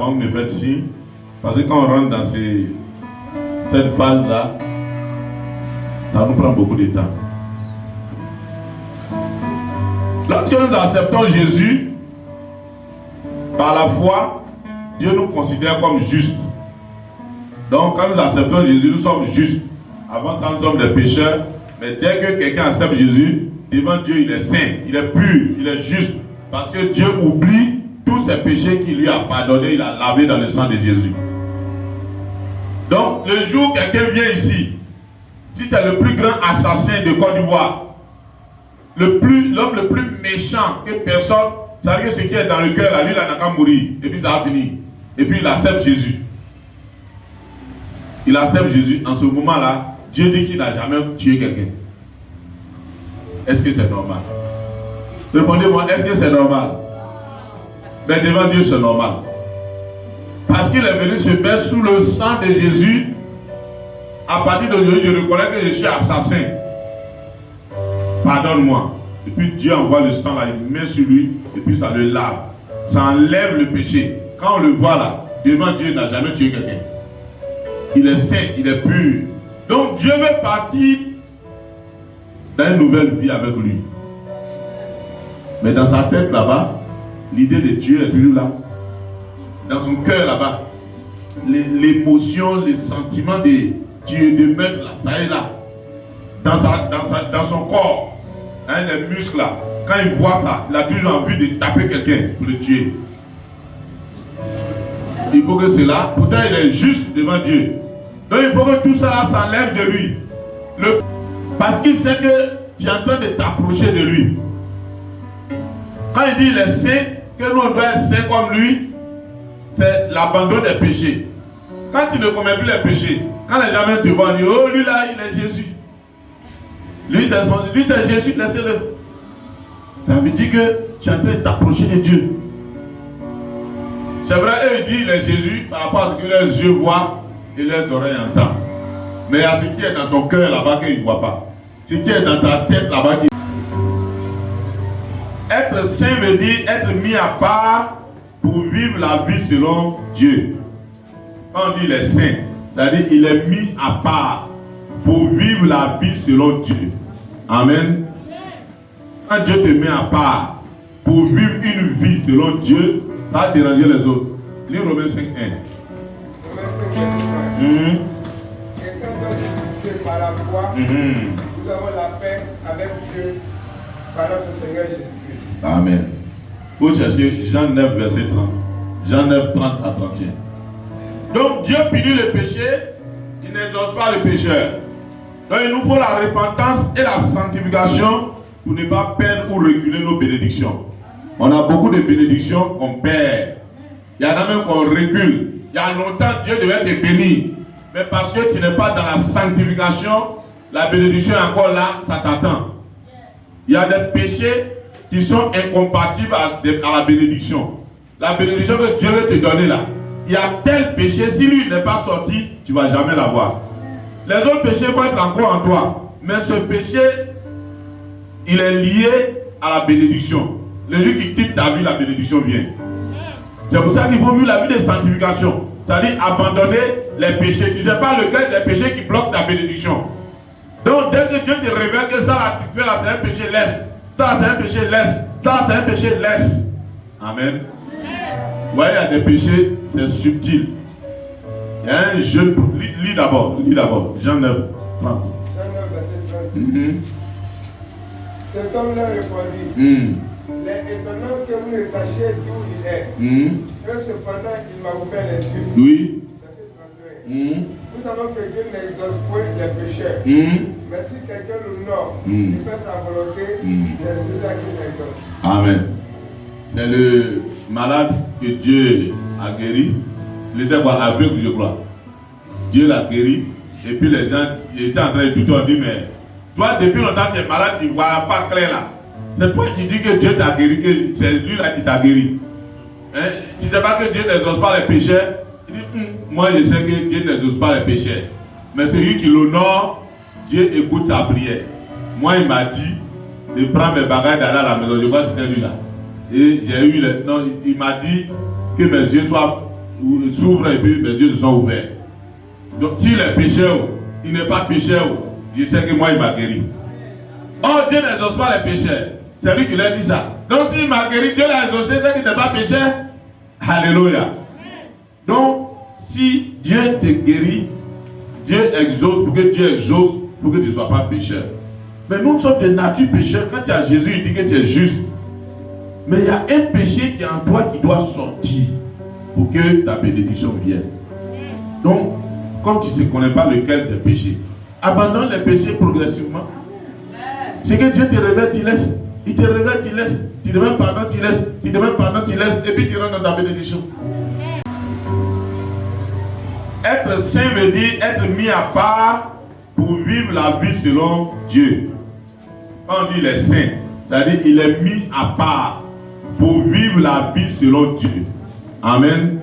avant que vous me faites signe. Parce que quand on rentre dans cette phase-là, ça nous prend beaucoup de temps. Lorsque nous acceptons Jésus, par la foi, Dieu nous considère comme justes. Donc quand nous acceptons Jésus, nous sommes justes. Avant ça, nous sommes des pécheurs. Mais dès que quelqu'un accepte Jésus, devant Dieu, il est saint, il est pur, il est juste. Parce que Dieu oublie tous ses péchés qu'il lui a pardonnés, il a lavé dans le sang de Jésus. Donc, le jour où quelqu'un vient ici, si tu es le plus grand assassin de Côte d'Ivoire, l'homme le plus méchant que personne, ça veut dire que ce qui est dans le cœur, là, lui, il n'a qu'à mourir. Et puis ça va finir. Et puis il accepte Jésus. Il accepte Jésus. En ce moment-là, Dieu dit qu'il n'a jamais tué quelqu'un. Est-ce que c'est normal? Répondez-moi, est-ce que c'est normal? Mais devant Dieu, c'est normal. Parce qu'il est venu se mettre sous le sang de Jésus. À partir d'aujourd'hui, je reconnais que je suis assassin. Pardonne-moi. Et puis Dieu envoie le sang là, il met sur lui, et puis ça le lave. Ça enlève le péché. Quand on le voit là, devant Dieu, il n'a jamais tué quelqu'un. Il est saint, il est pur. Donc Dieu veut partir dans une nouvelle vie avec lui. Mais dans sa tête là-bas, l'idée de tuer est toujours là. Dans son cœur là-bas, l'émotion, les sentiments de tuer, de mettre là, ça est là. Dans son corps, hein, les muscles là, quand il voit ça, il a toujours envie de taper quelqu'un pour le tuer. Il faut que cela, pourtant il est juste devant Dieu. Donc il faut que tout ça là s'enlève de lui. Parce qu'il sait que tu es en train de t'approcher de lui. Quand il dit il est saint, que nous on doit être saint comme lui, c'est l'abandon des péchés. Quand tu ne commets plus les péchés, quand les gens te voient, ils disent oh lui là il est Jésus. Lui c'est Jésus, laissez-le. Ça veut dire que tu es en train de t'approcher de Dieu. C'est vrai, eux ils disent il est Jésus par rapport à ce que leurs yeux voient et leurs oreilles entendent. Mais il y a ce qui est dans ton cœur là-bas qu'ils ne voient pas. Ce qui est dans ta tête là-bas qui... Être saint veut dire être mis à part pour vivre la vie selon Dieu. Quand on dit il est saint, c'est-à-dire il est mis à part pour vivre la vie selon Dieu. Amen. Quand Dieu te met à part pour vivre une vie selon Dieu, ça va déranger les autres. Lis Romains 5:1. Étant donc justifiés par la foi, nous avons la paix avec Dieu par notre Seigneur Jésus-Christ. Amen. Vous cherchez Jean 9, verset 30. Jean 9, 30 à 31. Donc Dieu punit le péché, il n'exauce pas le pécheur. Donc il nous faut la repentance et la sanctification pour ne pas perdre ou reculer nos bénédictions. On a beaucoup de bénédictions qu'on perd. Il y en a même qu'on recule. Il y a longtemps Dieu devait te bénir. Mais parce que tu n'es pas dans la sanctification, la bénédiction est encore là, ça t'attend. Il y a des péchés qui sont incompatibles à la bénédiction. La bénédiction que Dieu veut te donner là. Il y a tel péché, si lui n'est pas sorti, tu ne vas jamais l'avoir. Les autres péchés vont être encore en toi. Mais ce péché, il est lié à la bénédiction. Le jour qui quitte ta vie, la bénédiction vient. C'est pour ça qu'il faut vivre la vie de sanctification. C'est-à-dire abandonner les péchés. Tu ne sais pas lequel des péchés qui bloquent ta bénédiction. Donc dès que Dieu te révèle que ça là, tu fais là, c'est un péché, laisse. Ça c'est un péché, laisse. Ça c'est un péché, laisse. Amen. Vous voyez, il y a des péchés, c'est subtil. Il y a un jeune... Lis d'abord. Jean 9, 30. Jean 9, verset 30. Cet homme-là répondit, il est étonnant que vous ne sachiez d'où il est. Que cependant, il m'a ouvert les yeux. Oui. Verset 31. Nous savons que Dieu n'exauce point les pécheurs. Mais si quelqu'un l'honore, il fait sa volonté, c'est celui-là qui l'exauce. Amen. C'est le malade que Dieu a guéri. Il était aveugle, je crois. Dieu l'a guéri. Et puis les gens étaient en train de douter. On dit, mais toi, depuis longtemps, tu es malade, tu ne vois pas clair là. C'est toi qui dis que Dieu t'a guéri, que c'est lui là qui t'a guéri. Hein? Tu ne sais pas que Dieu n'exauce pas les pécheurs. Il dit, moi je sais que Dieu n'exauce pas les pécheurs. Mais celui qui l'honore, Dieu écoute ta prière. Moi, il m'a dit de prendre mes bagages d'aller à la maison. Je crois que c'était lui là. Et j'ai eu non, il m'a dit que mes yeux soient s'ouvrent et puis mes yeux se sont ouverts. Donc s'il est pécheur, il n'est pas pécheur, je sais que moi il m'a guéri. Oh, Dieu n'exauce pas les pécheurs. C'est lui qui leur dit ça. Donc s'il m'a guéri, Dieu l'a exaucé, c'est qu'il n'est pas pécheur. Alléluia. Donc, si Dieu te guérit, Dieu exauce pour que Dieu exauce pour que tu ne sois pas pécheur. Mais nous sommes de nature pécheur. Quand tu as Jésus, il dit que tu es juste. Mais il y a un péché qui est en toi qui doit sortir pour que ta bénédiction vienne. Donc, comme tu ne connais pas lequel des péchés, abandonne les péchés progressivement. C'est que Dieu te révèle, tu laisses. Il te révèle, tu laisses. Tu demandes pardon, tu laisses. Tu demandes pardon, tu laisses. Et puis tu rentres dans ta bénédiction. Être saint veut dire être mis à part pour vivre la vie selon Dieu. Quand on dit les saints, c'est-à-dire il est mis à part pour vivre la vie selon Dieu. Amen.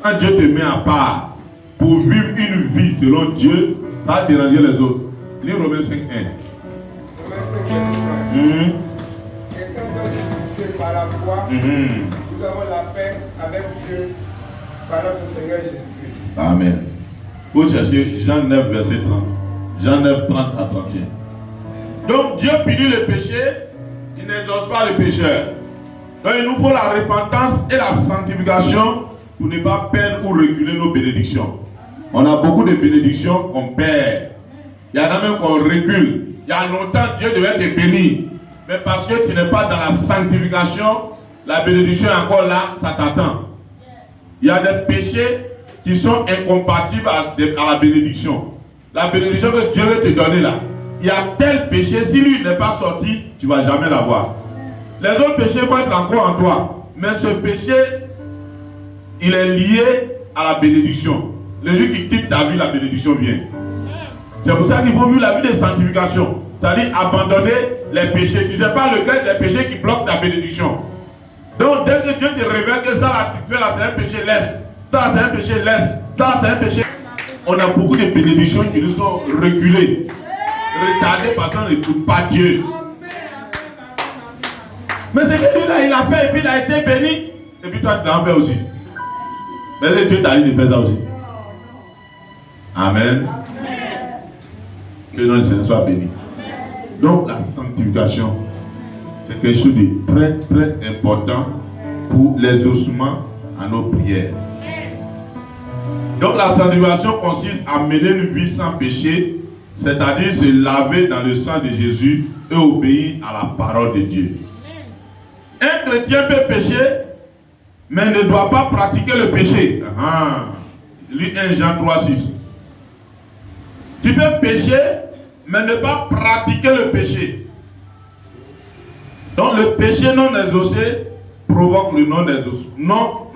Quand Dieu te met à part pour vivre une vie selon Dieu, ça va déranger les autres. Lis Romains 5.1. Et quand on est justifié par la foi, nous avons la paix avec Dieu par notre Seigneur Jésus-Christ. Amen. Vous cherchez Jean 9, verset 30. Jean 9, 30 à 31. Donc Dieu punit le péché, il n'exauce pas le pécheur. Donc il nous faut la repentance et la sanctification pour ne pas perdre ou reculer nos bénédictions. On a beaucoup de bénédictions qu'on perd. Il y en a même qu'on recule. Il y a longtemps, Dieu devait te bénir. Mais parce que tu n'es pas dans la sanctification, la bénédiction est encore là, ça t'attend. Il y a des péchés qui sont incompatibles à la bénédiction. La bénédiction que Dieu veut te donner là. Il y a tel péché, si lui n'est pas sorti, tu ne vas jamais l'avoir. Les autres péchés vont être encore en toi. Mais ce péché, il est lié à la bénédiction. Le jour qui quitte ta vie, la bénédiction vient. C'est pour ça qu'il faut vivre la vie de sanctification. C'est-à-dire abandonner les péchés. Tu ne sais pas lequel des péchés qui bloquent ta bénédiction. Donc dès que Dieu te révèle que ça là, tu fais là, c'est un péché, laisse. Ça c'est un péché, laisse. Ça c'est un péché. On a beaucoup de bénédictions qui nous sont reculées, retardées parce qu'on n'écoute pas Dieu. Mais c'est que lui là, il a fait et puis il a été béni. Et puis toi tu l'as fait aussi. Mais Dieu t'a dit de faire ça aussi. Amen. Que notre Seigneur soit béni. Donc la sanctification, c'est quelque chose de très très important pour l'exaucement à nos prières. Donc la sanctification consiste à mener une vie sans péché, c'est-à-dire se laver dans le sang de Jésus et obéir à la parole de Dieu. Un chrétien peut pécher, mais ne doit pas pratiquer le péché. Lis 1 Jean 3,6. Tu peux pécher, mais ne pas pratiquer le péché. Donc le péché non exaucé provoque le non-exaucement.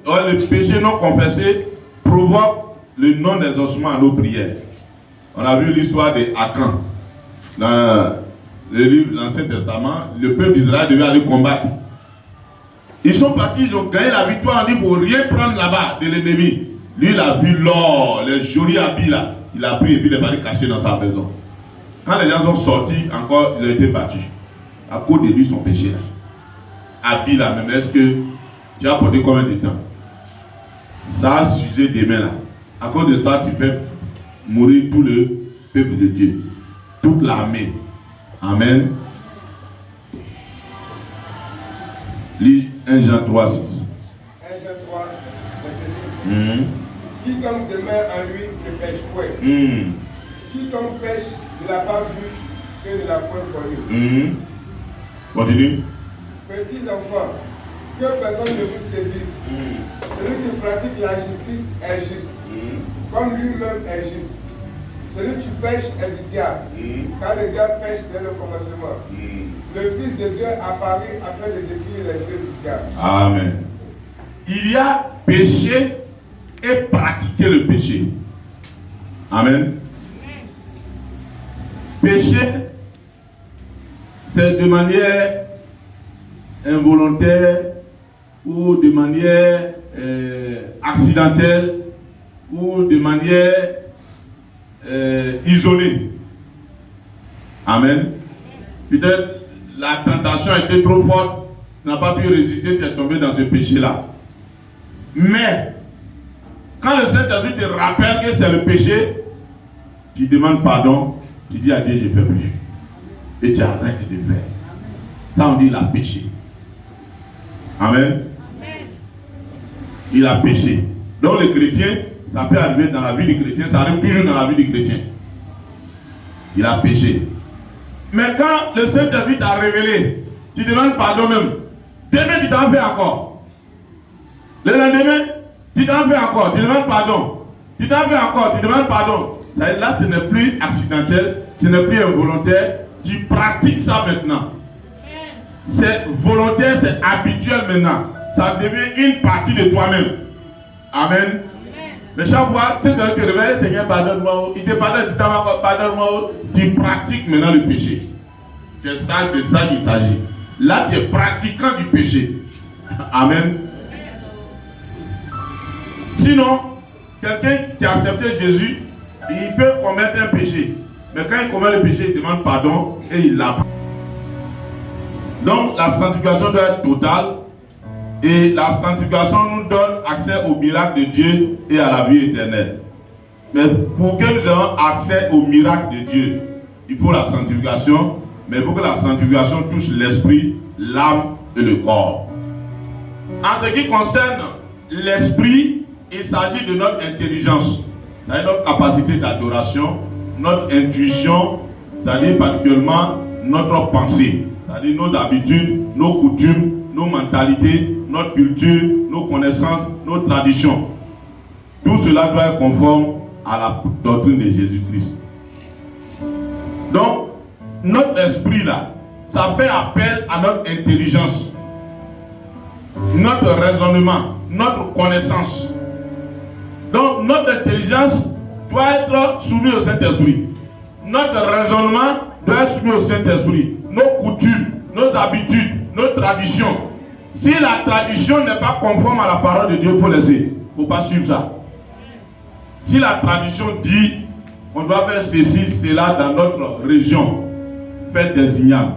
Le péché non confessé provoque le non-exaucement à nos prières. On a vu l'histoire de Akan. Dans le livre de l'Ancien Testament, le peuple d'Israël devait aller combattre. Ils sont partis, ils ont gagné la victoire. On dit, il ne faut rien prendre là-bas de l'ennemi. Lui, il a vu l'or, les jolis habits là. Il a pris et puis il est allé cacher dans sa maison. Quand les gens sont sortis, encore, ils ont été battus. À cause de lui, son péché là. Habit là même, est-ce que tu as porté combien de temps? Ça a s'usé des mains là. À cause de toi, tu fais mourir tout le peuple de Dieu. Toute l'armée. Amen. Lis 1 Jean 3, 6. 1 Jean 3, verset 6. Quiconque demeure en lui ne pêche point. Quiconque pêche ne l'a pas vu et ne l'a point connu. Continue. Petits enfants, que personne ne vous séduise. Celui qui pratique la justice est juste, comme lui-même est juste. Celui qui pêche est du diable, car le diable pêche dès le commencement. Le Fils de Dieu apparut afin de détruire les cieux du diable. Amen. Il y a péché et pratiquer le péché. Amen. Péché, c'est de manière involontaire ou de manière accidentelle ou de manière isolée. Amen. Peut-être la tentation était trop forte, tu n'as pas pu résister, tu es tombé dans ce péché-là. Mais, quand le Saint-Esprit te rappelle que c'est le péché, tu demandes pardon, tu dis à Dieu, je ne fais plus. Et tu arrêtes de faire. Ça, on dit, il a péché. Amen. Il a péché. Donc, le chrétien, ça peut arriver dans la vie du chrétien, ça arrive toujours dans la vie du chrétien. Il a péché. Mais quand le Saint-Esprit t'a révélé, tu demandes pardon même. Demain, tu t'en fais encore. Le lendemain, tu t'en fais encore, tu demandes pardon. Tu t'en fais encore, tu demandes pardon. Là, ce n'est plus accidentel, ce n'est plus involontaire. Tu pratiques ça maintenant. C'est volontaire, c'est habituel maintenant. Ça devient une partie de toi-même. Amen. Mais chaque fois, tu te réveilles, Seigneur, pardonne-moi. Il te pardonne, tu t'en vas, pardonne-moi. Tu pratiques maintenant le péché. C'est ça qu'il s'agit. Là, tu es pratiquant du péché. Amen. Sinon, quelqu'un qui a accepté Jésus, il peut commettre un péché. Mais quand il commet le péché, il demande pardon et il l'a. Donc, la sanctification doit être totale. Et la sanctification nous donne accès au miracle de Dieu et à la vie éternelle. Mais pour que nous ayons accès au miracle de Dieu, il faut la sanctification. Mais pour que la sanctification touche l'esprit, l'âme et le corps. En ce qui concerne l'esprit, il s'agit de notre intelligence, c'est-à-dire notre capacité d'adoration, notre intuition, c'est-à-dire particulièrement notre pensée, c'est-à-dire nos habitudes, nos coutumes, nos mentalités, notre culture, nos connaissances, nos traditions. Tout cela doit être conforme à la doctrine de Jésus-Christ. Donc, notre esprit là, ça fait appel à notre intelligence, notre raisonnement, notre connaissance. Donc, notre intelligence doit être soumise au Saint-Esprit. Notre raisonnement doit être soumis au Saint-Esprit. Nos coutumes, nos habitudes, nos traditions. Si la tradition n'est pas conforme à la parole de Dieu, il faut laisser. Il ne faut pas suivre ça. Si la tradition dit on doit faire ceci, cela dans notre région, faites des ignames,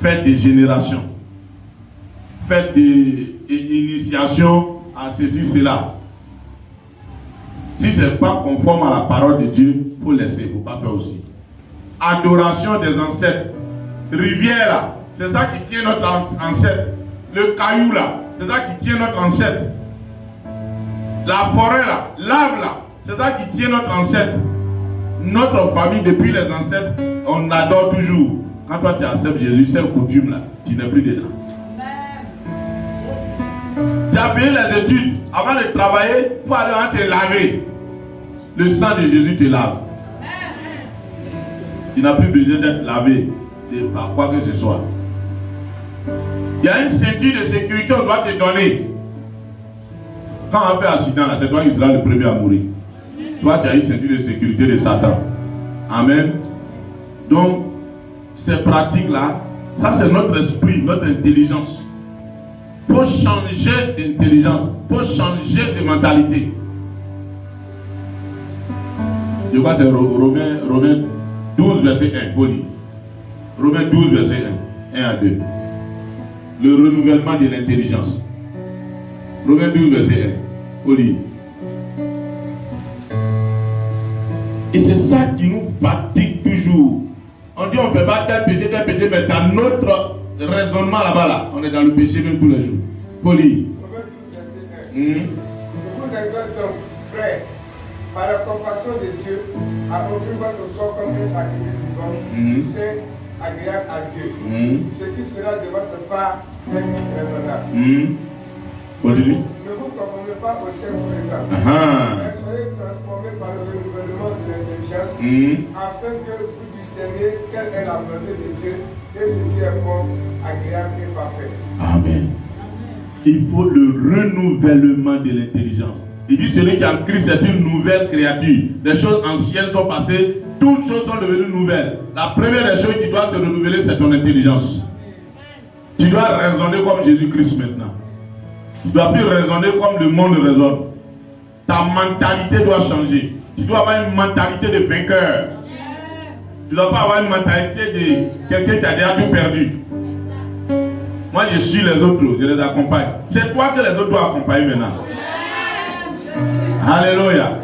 faites des générations, faites des initiations à ceci, cela. Si ce n'est pas conforme à la parole de Dieu, il faut laisser, il ne faut pas faire aussi. Adoration des ancêtres. Rivière là, c'est ça qui tient notre ancêtre. Le caillou là, c'est ça qui tient notre ancêtre. La forêt là, l'arbre là, c'est ça qui tient notre ancêtre. Notre famille depuis les ancêtres, on adore toujours. Quand toi tu acceptes Jésus, cette coutume là, tu n'es plus dedans. Tu as fini les études, avant de travailler, il faut aller te laver. Le sang de Jésus te lave. Tu n'as plus besoin d'être lavé par quoi que ce soit. Il y a une ceinture de sécurité qu'on doit te donner. Quand on fait accident, c'est toi qui seras le premier à mourir. Toi, tu as une ceinture de sécurité de Satan. Amen. Donc, ces pratiques-là, ça c'est notre esprit, notre intelligence. Il faut changer d'intelligence, il faut changer de mentalité. Je crois que c'est Romains 12, verset 1, faut lire. Romains 12, verset 1, 1 à 2. Le renouvellement de l'intelligence. Romains 12, verset 1, faut lire. Et c'est ça qui nous fatigue toujours. On dit on ne fait pas tel péché, mais dans notre raisonnement là-bas, là, on est dans le péché même tous les jours. Faut lire. Romains 12, verset 1. Je vous exhorte donc, frère, par la compassion de Dieu, à offrir votre corps comme un sacrifice vivant, saint, agréable à Dieu. Ce qui sera de votre part raisonnable. Continue. Ne vous conformez pas au siècle présent, mais soyez transformés par le renouvellement de l'intelligence, afin que vous discerniez quelle est la volonté de Dieu et ce qui est bon, agréable et parfait. Amen. Il faut le renouvellement de l'intelligence. Il dit celui qui a en Christ est une nouvelle créature. Les choses anciennes sont passées, toutes choses sont devenues nouvelles. La première des choses qui doit se renouveler, c'est ton intelligence. Tu dois raisonner comme Jésus-Christ maintenant. Tu ne dois plus raisonner comme le monde raisonne. Ta mentalité doit changer. Tu dois avoir une mentalité de vainqueur. Tu ne dois pas avoir une mentalité de quelqu'un qui a déjà tout perdu. Moi, je suis les autres, je les accompagne. C'est toi que les autres doivent accompagner maintenant. Alléluia.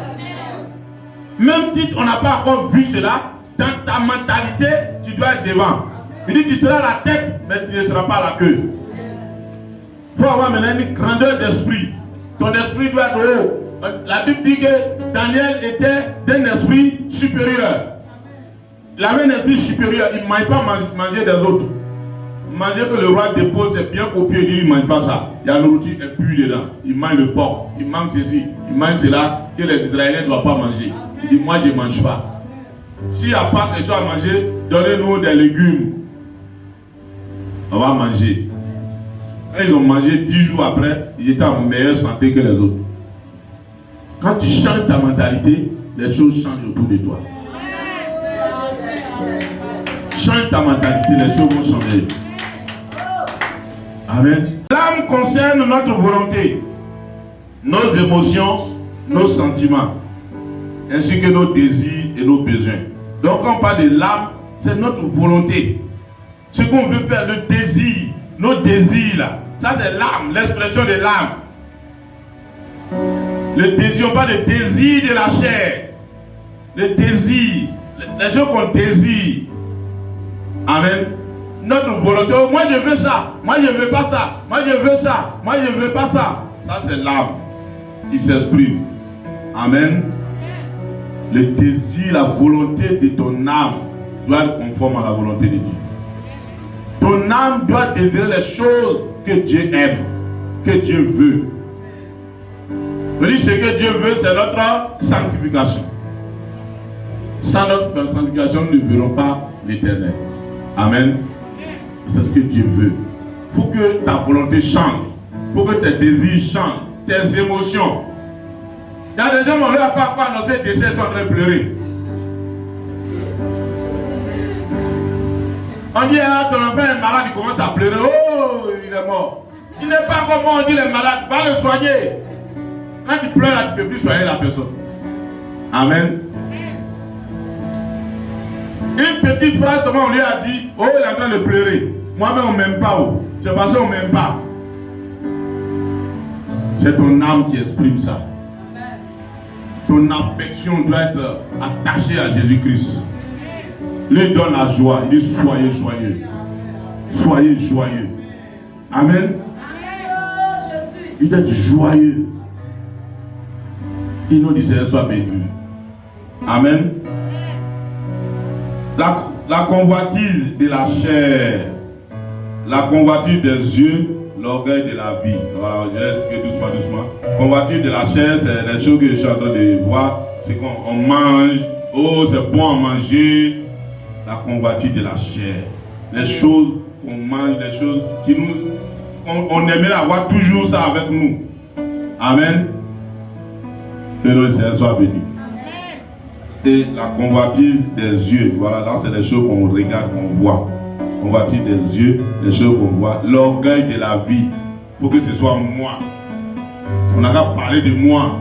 Même si on n'a pas encore vu cela, dans ta mentalité, tu dois être devant. Il dit que tu seras la tête, mais tu ne seras pas la queue. Il faut avoir maintenant une grandeur d'esprit. Ton esprit doit être haut. La Bible dit que Daniel était d'un esprit supérieur. Il avait un esprit supérieur. Il ne mange pas manger des autres. Manger que le roi dépose, c'est bien copié. Il dit il ne mange pas ça. Il y a la nourriture impure dedans. Il mange le porc. Il mange ceci. Il mange cela que les Israéliens ne doivent pas manger. Il dit moi je ne mange pas. S'il n'y a pas quelque chose à manger, donnez-nous des légumes. On va manger. Quand ils ont mangé 10 jours après, ils étaient en meilleure santé que les autres. Quand tu changes ta mentalité, les choses changent autour de toi. Change ta mentalité, les choses vont changer. Amen. L'âme concerne notre volonté, nos émotions, nos sentiments, ainsi que nos désirs et nos besoins. Donc quand on parle de l'âme, c'est notre volonté. Ce qu'on veut faire, le désir, nos désirs là, ça c'est l'âme, l'expression de l'âme. Le désir, on parle de désir de la chair. Le désir, les choses qu'on désire. Amen. Notre volonté, moi je veux ça, moi je veux pas ça, moi je veux ça, moi je veux pas ça. Ça c'est l'âme qui s'exprime. Amen. Le désir, la volonté de ton âme doit être conforme à la volonté de Dieu. Ton âme doit désirer les choses que Dieu aime, que Dieu veut. Je dis ce que Dieu veut, c'est notre sanctification. Sans notre sanctification, nous ne verrons pas l'éternel. Amen. C'est ce que Dieu veut. Il faut que ta volonté change. Il faut que tes désirs changent. Tes émotions. Il y a des gens qui n'ont pas annoncé le décès, ils sont en train de pleurer. On dit, ah, ton enfant est malade, il commence à pleurer. Oh, il est mort. Il n'est pas comme on dit, il est malade. Va le soigner. Quand tu pleures, là, tu ne peux plus soigner la personne. Amen. Une petite phrase, seulement on lui a dit, oh, il est en train de pleurer. Moi-même, on ne m'aime pas. Oh. C'est parce qu'on ne m'aime pas. C'est ton âme qui exprime ça. Ton affection doit être attachée à Jésus-Christ. Lui donne la joie. Il dit, soyez joyeux. Soyez joyeux. Amen. Il doit être joyeux. Que le nom du Seigneur soit béni. Amen. La convoitise de la chair, la convoitise des yeux, l'orgueil de la vie. Voilà, je vais expliquer doucement. Convoitise de la chair, c'est les choses que je suis en train de voir. C'est qu'on mange. Oh, c'est bon à manger. La convoitise de la chair. Les choses qu'on mange, les choses qui nous... On aimerait avoir toujours ça avec nous. Amen. Que le Seigneur soit béni. Et la convoitise des yeux, voilà, là c'est les choses qu'on regarde, qu'on voit. Convoitise des yeux, les choses qu'on voit. L'orgueil de la vie, il faut que ce soit moi. On n'a qu'à parler de moi.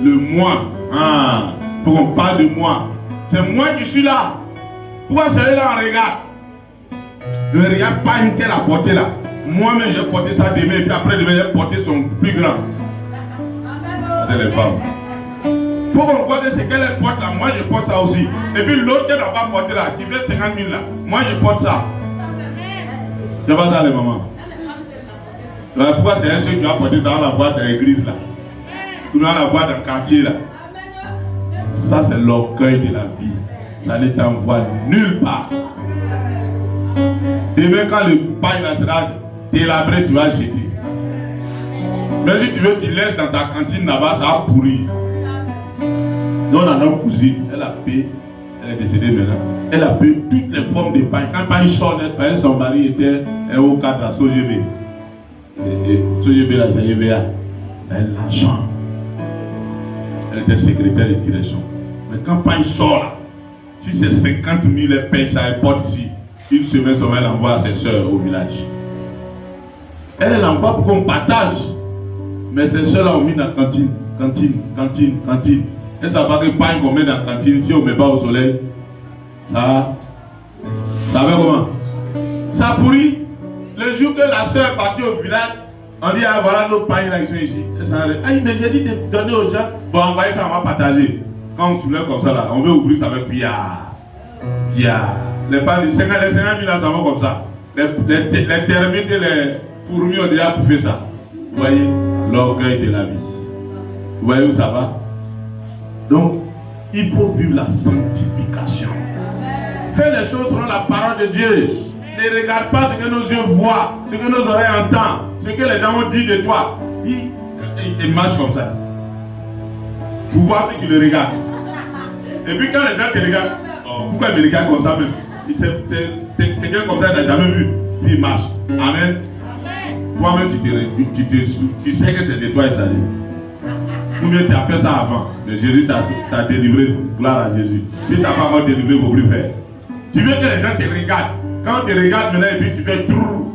Le moi, il faut qu'on parle de moi. C'est moi qui suis là. Pourquoi celui-là on regarde? Ne regarde pas une telle à porter là. Moi-même j'ai porté ça demain, et puis après demain j'ai porté son plus grand. C'est les femmes. Il faut qu'on regarde ce qu'elle porte là. Moi je porte ça aussi. Et puis l'autre qu'elle n'a pas porté là, qui fait 50 000 là. Moi je porte ça. C'est pas ça les mamans. Pourquoi c'est un seul qui a porté ça? On la voit dans l'église là. On la voit dans le quartier là. Ça c'est l'orgueil de la vie. Ça ne t'envoie nulle part. Demain quand le pain là sera délabré, tu vas jeter. Mais si tu veux, tu laisses dans ta cantine là-bas, ça va pourrir. Nous, on a notre cousine, elle a payé, elle est décédée maintenant, elle a payé toutes les formes de pain. Quand le pain sort, son mari était un haut cadre à SOGB. Et SOGB là, c'est EVA. Elle a l'argent. Elle était secrétaire de direction. Mais quand le pain sort là, si c'est 50 000, elle paye ça, elle porte ici. Une semaine, elle envoie à ses soeurs au village. Elle envoie pour qu'on partage. Mais ses soeurs là ont mis dans la cantine. Et ça va que le pain qu'on met dans la cantine, si on ne met pas au soleil, ça va comment? Ça pourrit. Le jour que la soeur est partie au village, on dit, ah voilà nos pains là, ils sont ici. Ah, mais j'ai dit de donner aux gens. Bon, envoyez ça, on va partager. Quand on soulève comme ça là, on veut ouvrir ça avec Pia. Les 50 000 là, ça va comme ça. Les termites et les fourmis ont déjà bouffé ça. Vous voyez l'orgueil de la vie. Vous voyez où ça va? Donc, il faut vivre la sanctification. Fais les choses selon la parole de Dieu. Ne regarde pas ce que nos yeux voient, ce que nos oreilles entendent, ce que les gens ont dit de toi. Il marche comme ça. Pour voir ceux qui le regardent. Et puis quand les gens te regardent, oh, pourquoi ils me regardent comme ça même? Quelqu'un comme ça n'a jamais vu. Puis il marche. Amen. Toi-même tu sais que c'est de toi il s'agit. Ou bien tu as fait ça avant. Mais Jésus t'a délivré. Gloire à Jésus. Si tu n'as pas encore délivré, il ne faut plus faire. Tu veux que les gens te regardent. Quand tu regardes maintenant et puis tu fais trou.